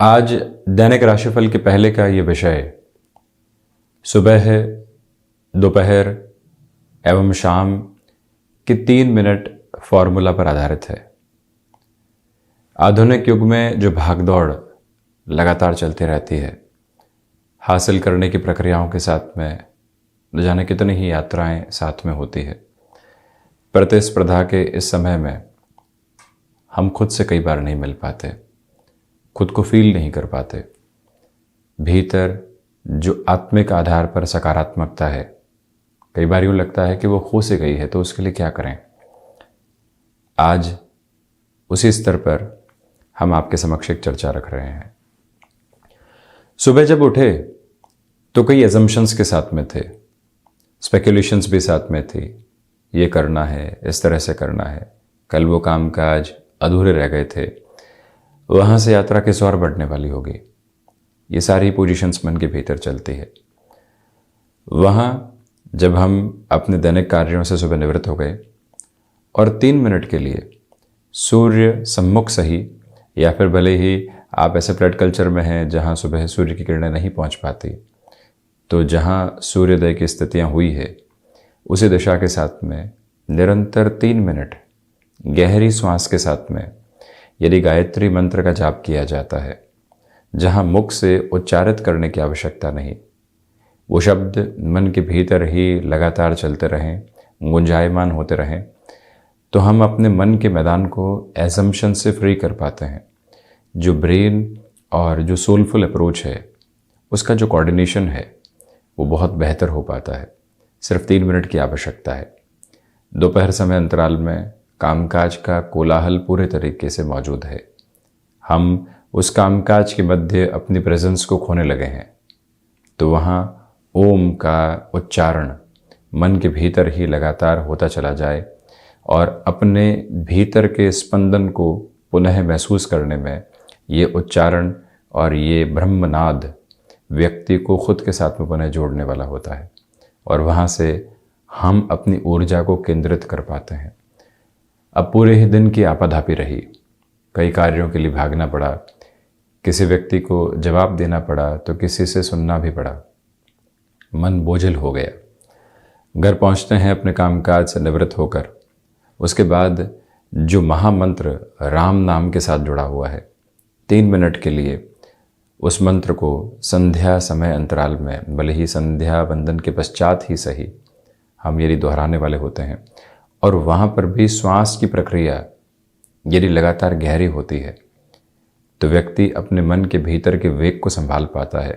आज दैनिक राशिफल के पहले का ये विषय सुबह, दोपहर एवं शाम के 3 मिनट फॉर्मूला पर आधारित है। आधुनिक युग में जो भागदौड़ लगातार चलती रहती है, हासिल करने की प्रक्रियाओं के साथ में न जाने कितनी ही यात्राएं साथ में होती है। प्रतिस्पर्धा के इस समय में हम खुद से कई बार नहीं मिल पाते, खुद को फील नहीं कर पाते। भीतर जो आत्मिक आधार पर सकारात्मकता है, कई बार यूँ लगता है कि वो खो से गई है, तो उसके लिए क्या करें। आज उसी स्तर पर हम आपके समक्ष एक चर्चा रख रहे हैं। सुबह जब उठे तो कई एजम्पशंस के साथ में थे, स्पेकुलेशंस भी साथ में थी। ये करना है, इस तरह से करना है, कल वो काम काज अधूरे रह गए थे, वहाँ से यात्रा किस और बढ़ने वाली होगी। ये सारी पोजीशंस मन के भीतर चलती है। वहाँ जब हम अपने दैनिक कार्यों से सुबह निवृत्त हो गए और 3 मिनट के लिए सूर्य सम्मुख सही, या फिर भले ही आप ऐसे फ्लैट कल्चर में हैं जहाँ सुबह सूर्य की किरणें नहीं पहुँच पाती, तो जहाँ सूर्योदय की स्थितियाँ हुई है उसी दिशा के साथ में निरंतर 3 मिनट गहरी श्वास के साथ में यदि गायत्री मंत्र का जाप किया जाता है, जहाँ मुख से उच्चारित करने की आवश्यकता नहीं, वो शब्द मन के भीतर ही लगातार चलते रहें, गुंजायमान होते रहें, तो हम अपने मन के मैदान को एजम्पशन से फ्री कर पाते हैं। जो ब्रेन और जो सोलफुल अप्रोच है, उसका जो कोऑर्डिनेशन है वो बहुत बेहतर हो पाता है। सिर्फ 3 मिनट की आवश्यकता है। दोपहर समय अंतराल में कामकाज का कोलाहल पूरे तरीके से मौजूद है। हम उस कामकाज के मध्य अपनी प्रेजेंस को खोने लगे हैं, तो वहाँ ओम का उच्चारण मन के भीतर ही लगातार होता चला जाए और अपने भीतर के स्पंदन को पुनः महसूस करने में ये उच्चारण और ये ब्रह्मनाद व्यक्ति को खुद के साथ में पुनः जोड़ने वाला होता है, और वहाँ से हम अपनी ऊर्जा को केंद्रित कर पाते हैं। अब पूरे ही दिन की आपाधापी रही, कई कार्यों के लिए भागना पड़ा, किसी व्यक्ति को जवाब देना पड़ा तो किसी से सुनना भी पड़ा, मन बोझिल हो गया। घर पहुंचते हैं अपने कामकाज से निवृत्त होकर, उसके बाद जो महामंत्र राम नाम के साथ जुड़ा हुआ है, 3 मिनट के लिए उस मंत्र को संध्या समय अंतराल में, भले ही संध्या वंदन के पश्चात ही सही, हम यदि दोहराने वाले होते हैं, और वहाँ पर भी श्वास की प्रक्रिया यदि लगातार गहरी होती है, तो व्यक्ति अपने मन के भीतर के वेग को संभाल पाता है।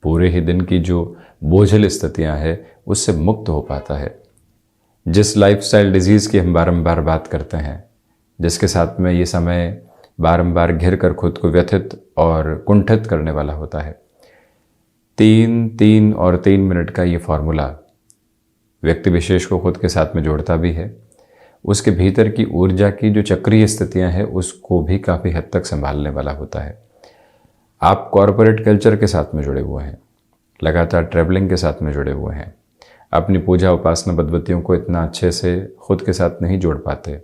पूरे ही दिन की जो बोझिल स्थितियाँ हैं उससे मुक्त हो पाता है। जिस लाइफस्टाइल डिजीज़ की हम बारंबार बात करते हैं, जिसके साथ में ये समय बारंबार घिर कर खुद को व्यथित और कुंठित करने वाला होता है, 3 और 3 मिनट का ये फॉर्मूला व्यक्ति विशेष को खुद के साथ में जोड़ता भी है। उसके भीतर की ऊर्जा की जो चक्रीय स्थितियां हैं उसको भी काफ़ी हद तक संभालने वाला होता है। आप कॉरपोरेट कल्चर के साथ में जुड़े हुए हैं, लगातार ट्रैवलिंग के साथ में जुड़े हुए हैं, अपनी पूजा उपासना पद्धतियों को इतना अच्छे से खुद के साथ नहीं जोड़ पाते,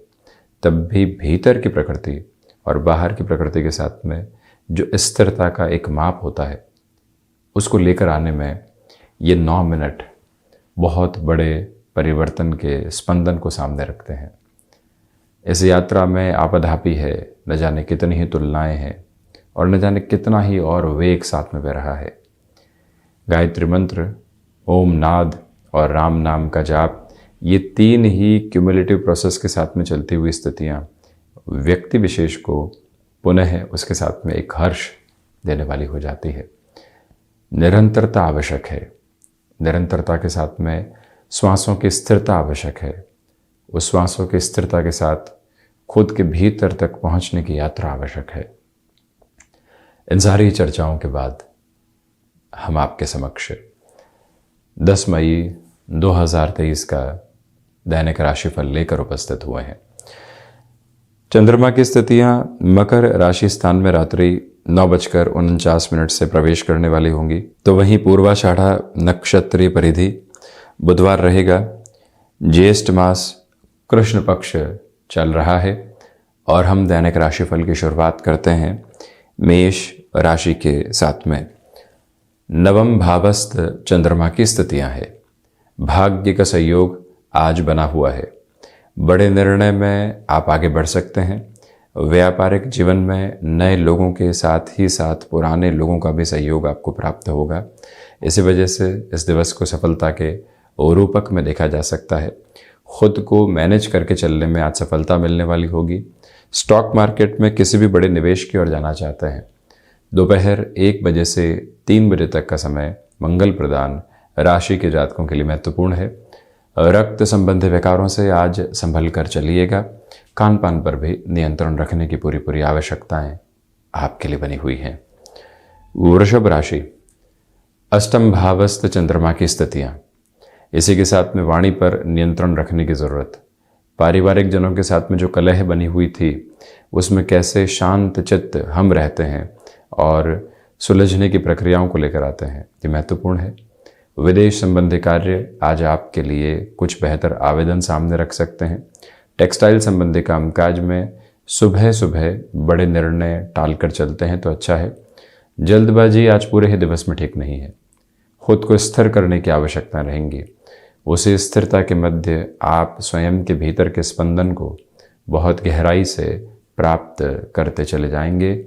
तब भी भीतर की प्रकृति और बाहर की प्रकृति के साथ में जो स्थिरता का एक माप होता है, उसको लेकर आने में ये 9 मिनट बहुत बड़े परिवर्तन के स्पंदन को सामने रखते हैं। इस यात्रा में आपाधापी है, न जाने कितनी ही तुलनाएं हैं और न जाने कितना ही और वेग साथ में बह रहा है। गायत्री मंत्र, ओम नाद और राम नाम का जाप, ये 3 ही क्यूमुलेटिव प्रोसेस के साथ में चलती हुई स्थितियाँ व्यक्ति विशेष को पुनः उसके साथ में एक हर्ष देने वाली हो जाती है। निरंतरता आवश्यक है, निरंतरता के साथ में श्वासों की स्थिरता आवश्यक है। उस श्वासों की स्थिरता के साथ खुद के भीतर तक पहुंचने की यात्रा आवश्यक है। इन सारी चर्चाओं के बाद हम आपके समक्ष 10 मई 2023 का दैनिक राशिफल लेकर उपस्थित हुए हैं। चंद्रमा की स्थितियां मकर राशि स्थान में रात्रि 9:49 से प्रवेश करने वाली होंगी, तो वहीं पूर्वाषाढ़ा नक्षत्रीय परिधि बुधवार रहेगा। ज्येष्ठ मास कृष्ण पक्ष चल रहा है और हम दैनिक राशिफल की शुरुआत करते हैं मेष राशि के साथ में नवम भावस्थ चंद्रमा की स्थितियां हैं। भाग्य का सहयोग आज बना हुआ है। बड़े निर्णय में आप आगे बढ़ सकते हैं। व्यापारिक जीवन में नए लोगों के साथ ही साथ पुराने लोगों का भी सहयोग आपको प्राप्त होगा। इसी वजह से इस दिवस को सफलता के रूपक में देखा जा सकता है। खुद को मैनेज करके चलने में आज सफलता मिलने वाली होगी। स्टॉक मार्केट में किसी भी बड़े निवेश की ओर जाना चाहते हैं, दोपहर 1 बजे से 3 बजे तक का समय मंगल प्रदान राशि के जातकों के लिए महत्वपूर्ण है। रक्त संबंधी विकारों से आज संभल कर चलिएगा। खान पान पर भी नियंत्रण रखने की पूरी आवश्यकताएं आपके लिए बनी हुई हैं। वृषभ राशि, अष्टम भावस्थ चंद्रमा की स्थितियां, इसी के साथ में वाणी पर नियंत्रण रखने की जरूरत। पारिवारिक जनों के साथ में जो कलह बनी हुई थी उसमें कैसे शांत चित्त हम रहते हैं और सुलझने की प्रक्रियाओं को लेकर आते हैं, ये महत्वपूर्ण है। विदेश संबंधी कार्य आज आपके लिए कुछ बेहतर आवेदन सामने रख सकते हैं। टेक्सटाइल संबंधी कामकाज में सुबह सुबह बड़े निर्णय टालकर चलते हैं तो अच्छा है। जल्दबाजी आज पूरे ही दिवस में ठीक नहीं है। खुद को स्थिर करने की आवश्यकता रहेंगी। उसी स्थिरता के मध्य आप स्वयं के भीतर के स्पंदन को बहुत गहराई से प्राप्त करते चले जाएंगे।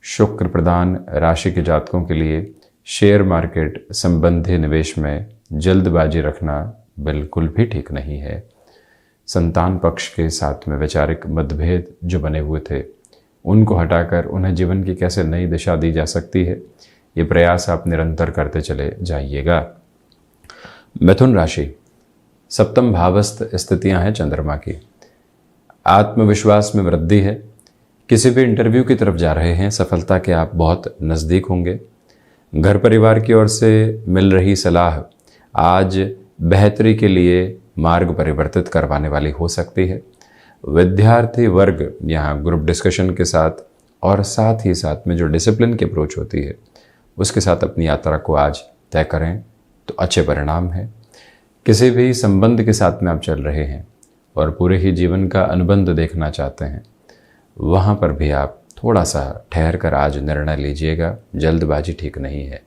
शुक्र प्रधान राशि के जातकों के लिए शेयर मार्केट संबंधी निवेश में जल्दबाजी रखना बिल्कुल भी ठीक नहीं है। संतान पक्ष के साथ में वैचारिक मतभेद जो बने हुए थे उनको हटाकर उन्हें जीवन की कैसे नई दिशा दी जा सकती है, ये प्रयास आप निरंतर करते चले जाइएगा। मिथुन राशि, सप्तम भावस्थ स्थितियां हैं चंद्रमा की। आत्मविश्वास में वृद्धि है। किसी भी इंटरव्यू की तरफ जा रहे हैं, सफलता के आप बहुत नज़दीक होंगे। घर परिवार की ओर से मिल रही सलाह आज बेहतरी के लिए मार्ग परिवर्तित करवाने वाली हो सकती है। विद्यार्थी वर्ग यहाँ ग्रुप डिस्कशन के साथ और साथ ही साथ में जो डिसिप्लिन की अप्रोच होती है उसके साथ अपनी यात्रा को आज तय करें तो अच्छे परिणाम हैं। किसी भी संबंध के साथ में आप चल रहे हैं और पूरे ही जीवन का अनुबंध देखना चाहते हैं, वहाँ पर भी आप थोड़ा सा ठहर कर आज निर्णय लीजिएगा। जल्दबाजी ठीक नहीं है।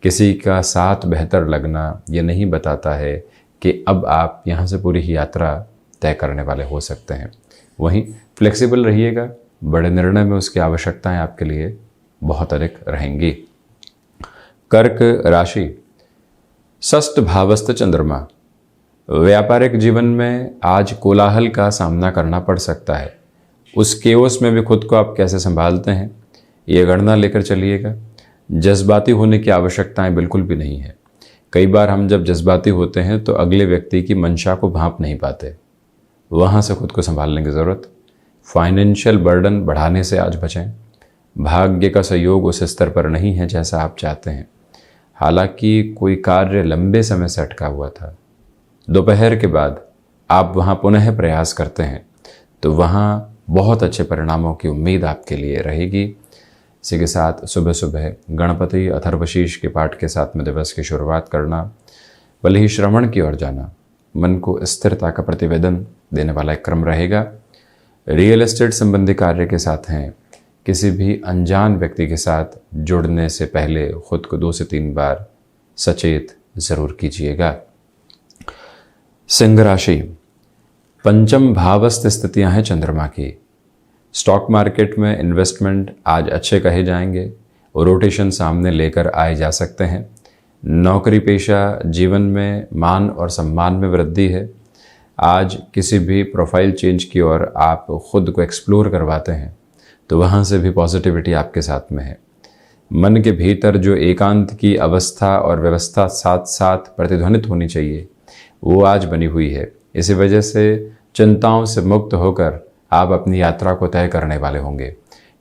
किसी का साथ बेहतर लगना ये नहीं बताता है कि अब आप यहाँ से पूरी ही यात्रा तय करने वाले हो सकते हैं। वहीं फ्लेक्सिबल रहिएगा। बड़े निर्णय में उसकी आवश्यकताएं आपके लिए बहुत अधिक रहेंगी। कर्क राशि, षष्ठ भावस्थ चंद्रमा, व्यापारिक जीवन में आज कोलाहल का सामना करना पड़ सकता है। उस केओस में भी खुद को आप कैसे संभालते हैं ये गणना लेकर चलिएगा। जज्बाती होने की आवश्यकताएं बिल्कुल भी नहीं है। कई बार हम जब जज्बाती होते हैं तो अगले व्यक्ति की मंशा को भांप नहीं पाते, वहाँ से खुद को संभालने की ज़रूरत। फाइनेंशियल बर्डन बढ़ाने से आज बचें। भाग्य का सहयोग उस स्तर पर नहीं है जैसा आप चाहते हैं। हालांकि कोई कार्य लंबे समय से अटका हुआ था, दोपहर के बाद आप वहाँ पुनः प्रयास करते हैं तो वहाँ बहुत अच्छे परिणामों की उम्मीद आपके लिए रहेगी। इसी के साथ सुबह सुबह गणपति अथर्वशीष के पाठ के साथ में दिवस की शुरुआत करना, भले ही श्रवण की ओर जाना मन को स्थिरता का प्रतिवेदन देने वाला एक क्रम रहेगा। रियल एस्टेट संबंधी कार्य के साथ हैं, किसी भी अनजान व्यक्ति के साथ जुड़ने से पहले खुद को 2 से 3 बार सचेत जरूर कीजिएगा। सिंह राशि, पंचम भावस्थ स्थितियां हैं चंद्रमा की। स्टॉक मार्केट में इन्वेस्टमेंट आज अच्छे कहे जाएंगे और रोटेशन सामने लेकर आए जा सकते हैं। नौकरी पेशा जीवन में मान और सम्मान में वृद्धि है। आज किसी भी प्रोफाइल चेंज की ओर आप खुद को एक्सप्लोर करवाते हैं तो वहाँ से भी पॉजिटिविटी आपके साथ में है। मन के भीतर जो एकांत की अवस्था और व्यवस्था साथ साथ प्रतिध्वनित होनी चाहिए वो आज बनी हुई है। इसी वजह से चिंताओं से मुक्त होकर आप अपनी यात्रा को तय करने वाले होंगे।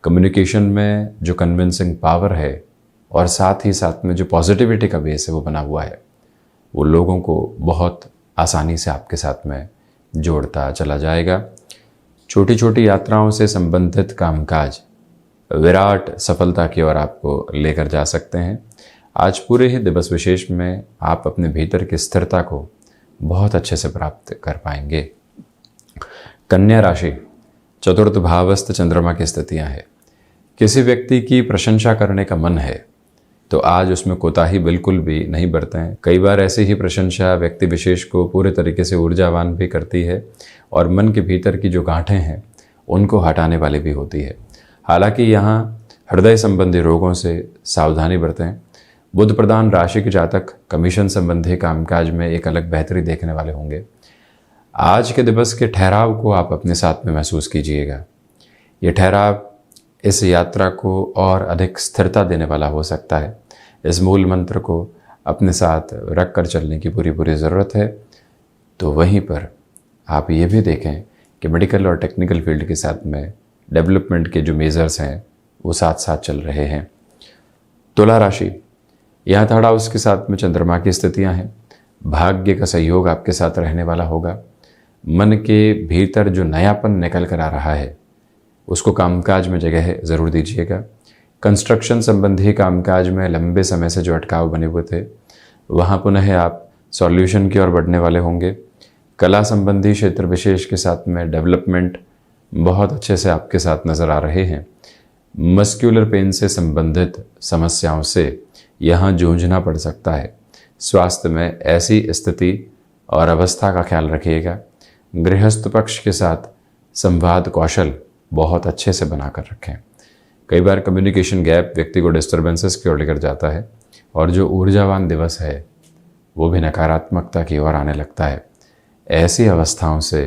कम्युनिकेशन में जो कन्विंसिंग पावर है और साथ ही साथ में जो पॉजिटिविटी का बेस है वो बना हुआ है, वो लोगों को बहुत आसानी से आपके साथ में जोड़ता चला जाएगा। छोटी छोटी यात्राओं से संबंधित कामकाज विराट सफलता की ओर आपको लेकर जा सकते हैं। आज पूरे ही दिवस विशेष में आप अपने भीतर की स्थिरता को बहुत अच्छे से प्राप्त कर पाएंगे। कन्या राशि, चतुर्थ भावस्थ चंद्रमा की स्थितियां हैं। किसी व्यक्ति की प्रशंसा करने का मन है तो आज उसमें कोताही बिल्कुल भी नहीं बरतें। कई बार ऐसी ही प्रशंसा व्यक्ति विशेष को पूरे तरीके से ऊर्जावान भी करती है और मन के भीतर की जो गांठें हैं उनको हटाने वाली भी होती है। हालांकि यहाँ हृदय संबंधी रोगों से सावधानी बरतें। बुध प्रधान राशि के जातक कमीशन संबंधी कामकाज में एक अलग बेहतरी देखने वाले होंगे। आज के दिवस के ठहराव को आप अपने साथ में महसूस कीजिएगा। ये ठहराव इस यात्रा को और अधिक स्थिरता देने वाला हो सकता है। इस मूल मंत्र को अपने साथ रख कर चलने की पूरी ज़रूरत है। तो वहीं पर आप ये भी देखें कि मेडिकल और टेक्निकल फील्ड के साथ में डेवलपमेंट के जो मेजर्स हैं वो साथ साथ चल रहे हैं। तुला राशि, यहाँ थर्ड हाउस के साथ में चंद्रमा की स्थितियाँ हैं। भाग्य का सहयोग आपके साथ रहने वाला होगा। मन के भीतर जो नयापन निकल कर आ रहा है उसको कामकाज में जगह ज़रूर दीजिएगा। कंस्ट्रक्शन संबंधी कामकाज में लंबे समय से जो अटकाव बने हुए थे वहाँ पुनः आप सॉल्यूशन की ओर बढ़ने वाले होंगे। कला संबंधी क्षेत्र विशेष के साथ में डेवलपमेंट बहुत अच्छे से आपके साथ नज़र आ रहे हैं। मस्क्यूलर पेन से संबंधित समस्याओं से यहाँ जूझना पड़ सकता है। स्वास्थ्य में ऐसी स्थिति और अवस्था का ख्याल रखिएगा। गृहस्थ पक्ष के साथ संवाद कौशल बहुत अच्छे से बना कर रखें। कई बार कम्युनिकेशन गैप व्यक्ति को डिस्टर्बेंसेस की ओर लेकर जाता है और जो ऊर्जावान दिवस है वो भी नकारात्मकता की ओर आने लगता है। ऐसी अवस्थाओं से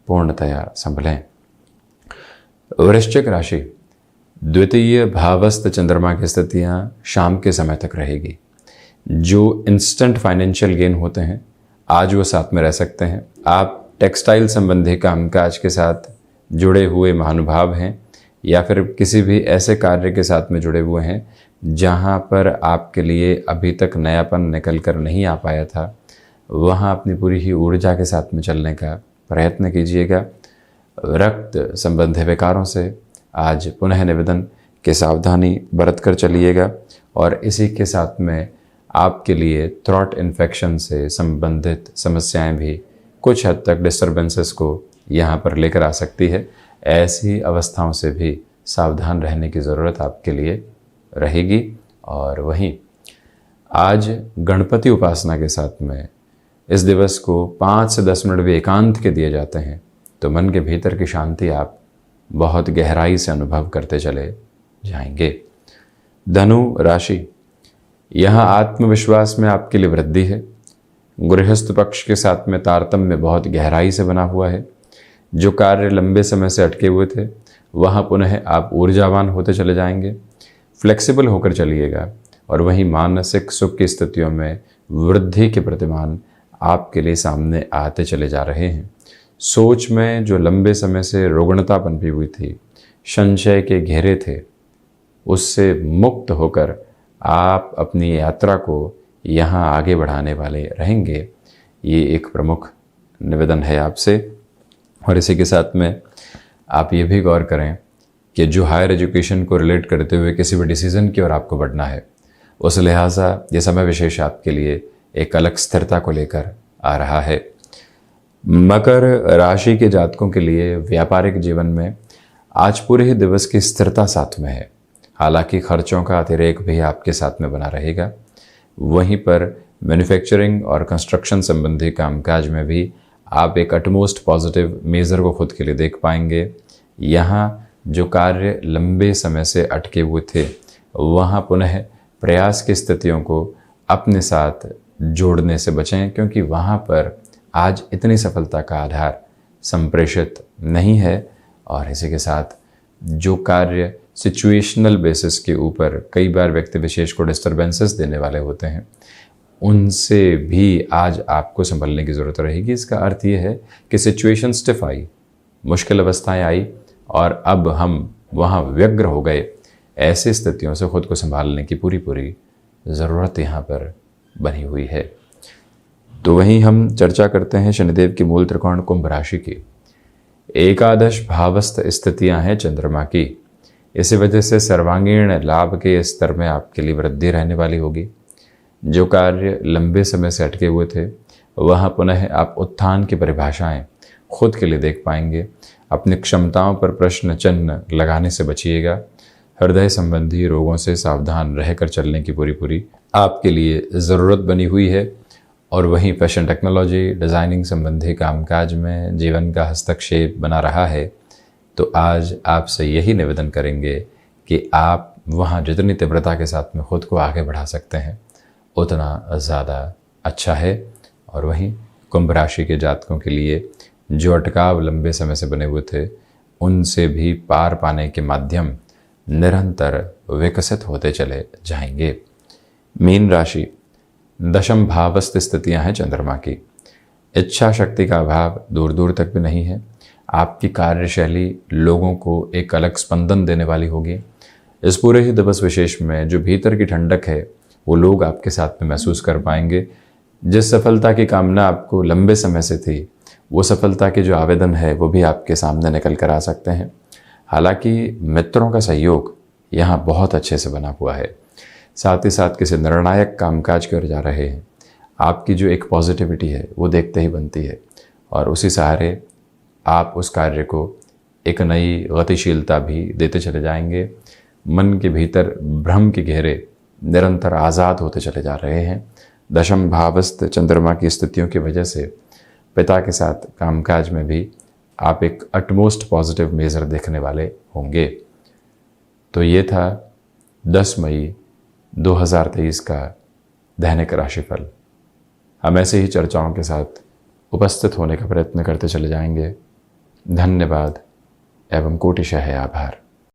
पूर्णतया संभलें। वृश्चिक राशि, द्वितीय भावस्थ चंद्रमा की स्थितियाँ शाम के समय तक रहेगी। जो इंस्टेंट फाइनेंशियल गेन होते हैं आज वो साथ में रह सकते हैं। आप टेक्सटाइल संबंधी कामकाज के साथ जुड़े हुए महानुभाव हैं या फिर किसी भी ऐसे कार्य के साथ में जुड़े हुए हैं जहां पर आपके लिए अभी तक नयापन निकल कर नहीं आ पाया था, वहां अपनी पूरी ही ऊर्जा के साथ में चलने का प्रयत्न कीजिएगा। रक्त संबंधी विकारों से आज पुनः निवेदन कि सावधानी बरत कर चलिएगा और इसी के साथ में आपके लिए थ्रॉट इन्फेक्शन से संबंधित समस्याएं भी कुछ हद तक डिस्टर्बेंसेस को यहाँ पर लेकर आ सकती है। ऐसी अवस्थाओं से भी सावधान रहने की ज़रूरत आपके लिए रहेगी। और वहीं आज गणपति उपासना के साथ में इस दिवस को 5 से 10 मिनट भी एकांत के दिए जाते हैं तो मन के भीतर की शांति आप बहुत गहराई से अनुभव करते चले जाएंगे। धनु राशि, यहाँ आत्मविश्वास में आपके लिए वृद्धि है। गृहस्थ पक्ष के साथ में तारतम्य बहुत गहराई से बना हुआ है। जो कार्य लंबे समय से अटके हुए थे वहाँ पुनः आप ऊर्जावान होते चले जाएंगे। फ्लेक्सिबल होकर चलिएगा और वहीं मानसिक सुख की स्थितियों में वृद्धि के प्रतिमान आपके लिए सामने आते चले जा रहे हैं। सोच में जो लंबे समय से रुग्णता पनपी हुई थी, संशय के घेरे थे, उससे मुक्त होकर आप अपनी यात्रा को यहाँ आगे बढ़ाने वाले रहेंगे। ये एक प्रमुख निवेदन है आपसे। और इसी के साथ में आप ये भी गौर करें कि जो हायर एजुकेशन को रिलेट करते हुए किसी भी डिसीज़न की ओर आपको बढ़ना है, उस लिहाजा ये समय विशेष आपके लिए एक अलग स्थिरता को लेकर आ रहा है। मकर राशि के जातकों के लिए व्यापारिक जीवन में आज पूरे ही दिवस की स्थिरता साथ में है। हालांकि खर्चों का अतिरेक भी आपके साथ में बना रहेगा। वहीं पर मैन्युफैक्चरिंग और कंस्ट्रक्शन संबंधी कामकाज में भी आप एक अटमोस्ट पॉजिटिव मेजर को खुद के लिए देख पाएंगे। यहाँ जो कार्य लंबे समय से अटके हुए थे वहाँ पुनः प्रयास की स्थितियों को अपने साथ जोड़ने से बचें, क्योंकि वहाँ पर आज इतनी सफलता का आधार संप्रेषित नहीं है। और इसी के साथ जो कार्य सिचुएशनल बेसिस के ऊपर कई बार व्यक्ति विशेष को डिस्टर्बेंसेस देने वाले होते हैं, उनसे भी आज आपको संभलने की ज़रूरत रहेगी। इसका अर्थ ये है कि सिचुएशन स्टिफ आई, मुश्किल अवस्थाएं आई और अब हम वहाँ व्यग्र हो गए। ऐसी स्थितियों से खुद को संभालने की पूरी ज़रूरत यहाँ पर बनी हुई है। तो वहीं हम चर्चा करते हैं शनिदेव की मूल त्रिकोण कुंभ राशि की। एकादश भावस्थ स्थितियाँ हैं चंद्रमा की। इसी वजह से सर्वांगीण लाभ के स्तर में आपके लिए वृद्धि रहने वाली होगी। जो कार्य लंबे समय से अटके हुए थे वहाँ पुनः आप उत्थान की परिभाषाएं खुद के लिए देख पाएंगे। अपनी क्षमताओं पर प्रश्न चिन्ह लगाने से बचिएगा। हृदय संबंधी रोगों से सावधान रहकर चलने की पूरी पूरी आपके लिए ज़रूरत बनी हुई है। और वहीं फैशन टेक्नोलॉजी डिज़ाइनिंग संबंधी कामकाज में जीवन का हस्तक्षेप बना रहा है, तो आज आपसे यही निवेदन करेंगे कि आप वहाँ जितनी तीव्रता के साथ में खुद को आगे बढ़ा सकते हैं उतना ज़्यादा अच्छा है। और वहीं कुंभ राशि के जातकों के लिए जो अटकाव लंबे समय से बने हुए थे उनसे भी पार पाने के माध्यम निरंतर विकसित होते चले जाएंगे। मीन राशि, दशम भावस्थ स्थितियां हैं चंद्रमा की। इच्छा शक्ति का अभाव दूर दूर तक भी नहीं है। आपकी कार्यशैली लोगों को एक अलग स्पंदन देने वाली होगी। इस पूरे ही दिवस विशेष में जो भीतर की ठंडक है वो लोग आपके साथ में महसूस कर पाएंगे। जिस सफलता की कामना आपको लंबे समय से थी वो सफलता के जो आवेदन है वो भी आपके सामने निकल कर आ सकते हैं। हालांकि मित्रों का सहयोग यहाँ बहुत अच्छे से बना हुआ है। साथ ही साथ किसी निर्णायक कामकाज कर जा रहे हैं, आपकी जो एक पॉजिटिविटी है वो देखते ही बनती है और उसी सहारे आप उस कार्य को एक नई गतिशीलता भी देते चले जाएंगे। मन के भीतर भ्रम के घेरे निरंतर आज़ाद होते चले जा रहे हैं। दशम भावस्थ चंद्रमा की स्थितियों की वजह से पिता के साथ कामकाज में भी आप एक अटमोस्ट पॉजिटिव मेजर देखने वाले होंगे। तो ये था 10 मई 2023 का दैनिक राशिफल। हम ऐसे ही चर्चाओं के साथ उपस्थित होने का प्रयत्न करते चले जाएंगे। धन्यवाद एवं कोटिशः आभार।